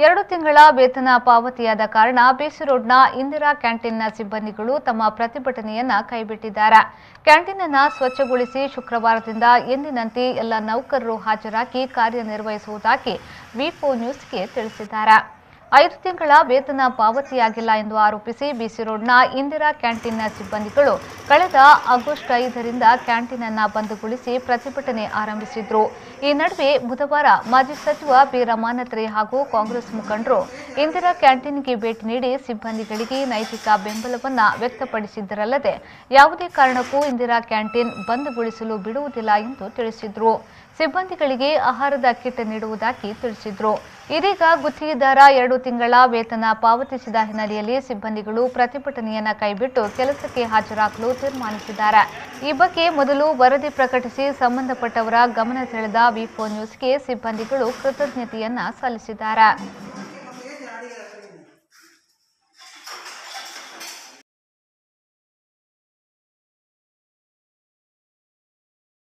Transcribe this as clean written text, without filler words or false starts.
2 ತಿಂಗಳ ವೇತನ ಪಾವತಿಯಾದ ಕಾರಣ ಬಿಸಿ ರೋಡ್ನ ಇಂದಿರಾ ಕ್ಯಾಂಟೀನ್ನ ಸಿಬ್ಬಂದಿಗಳು ತಮ್ಮ ಪ್ರತಿಭಟನೆಯನ್ನ ಕೈಬಿಟ್ಟಿದ್ದಾರೆ. ಕ್ಯಾಂಟೀನ್ ಅನ್ನು ಸ್ವಚ್ಛಗೊಳಿಸಿ ಶುಕ್ರವಾರದಿಂದ ಎಂದಿನಂತೆ ಎಲ್ಲ ನೌಕರರು ಹಾಜರಾಗಿ ಕಾರ್ಯನಿರ್ವಹಿಸುವುದಾಗಿ ವಿ4 ನ್ಯೂಸ್ಗೆ ತಿಳಿಸಿದ್ದಾರೆ. 5 ತಿಂಗಳ ವೇತನ ಪಾವತಿಯಾಗಿಲ್ಲ ಎಂದು ಆರೋಪಿಸಿ ಬಿಸಿ ರೋಡ್ನ ಇಂದಿರಾ ಕ್ಯಾಂಟೀನ್ನ ಸಿಬ್ಬಂದಿಗಳು ಕಳೆದ ಆಗಸ್ಟ್ 5ರಿಂದ ಕ್ಯಾಂಟೀನ್ ಅನ್ನು ಬಂದ್ಗೊಳಿಸಿ ಪ್ರತಿಭಟನೆ ಆರಂಭಿಸಿದ್ರು. ಈ ನಡುವೆ ಬುಧವಾರ ಮಾಜಿ ಸಚಿವ ಬಿ ರಮಾನಾಥ್ ಹಾಗೂ ಕಾಂಗ್ರೆಸ್ ಮುಖಂಡರು ಇಂದಿರಾ ಕ್ಯಾಂಟೀನ್ಗೆ ಭೇಟಿ ನೀಡಿ ಸಿಬ್ಬಂದಿಗಳಿಗೆ ನೈತಿಕ ಬೆಂಬಲವನ್ನು ವ್ಯಕ್ತಪಡಿಸಿದ್ದರಲ್ಲದೆ ಯಾವುದೇ ಕಾರಣಕ್ಕೂ ಇಂದಿರಾ ಕ್ಯಾಂಟೀನ್ ಬಂದ್ಗೊಳಿಸಲು ಬಿಡುವುದಿಲ್ಲ ಎಂದು ತಿಳಿಸಿದ್ರು. ಸಿಬ್ಬಂದಿಗಳಿಗೆ ಆಹಾರದ ಕಿಟ್ ನೀಡುವುದಾಗಿ ತಿಳಿಸಿದ್ರು. ಇದೀಗ ಗುತ್ತಿಗೆದಾರ 2 ತಿಂಗಳ ವೇತನ ಪಾವತಿಸಿದ ಹಿನ್ನೆಲೆಯಲ್ಲಿ ಸಿಬ್ಬಂದಿಗಳು ಪ್ರತಿಭಟನೆಯನ್ನ ಕೈಬಿಟ್ಟು ಕೆಲಸಕ್ಕೆ ಹಾಜರಾಗಲು ತೀರ್ಮಾನಿಸಿದ್ದಾರೆ. ಈ ಬಗ್ಗೆ ಮೊದಲು ವರದಿ ಪ್ರಕಟಿಸಿ ಸಂಬಂಧಪಟ್ಟವರ ಗಮನ ಸೆಳೆದ ವಿ4 ನ್ಯೂಸ್ಗೆ ಸಿಬ್ಬಂದಿಗಳು ಕೃತಜ್ಞತೆಯನ್ನ ಸಲ್ಲಿಸಿದ್ದಾರೆ.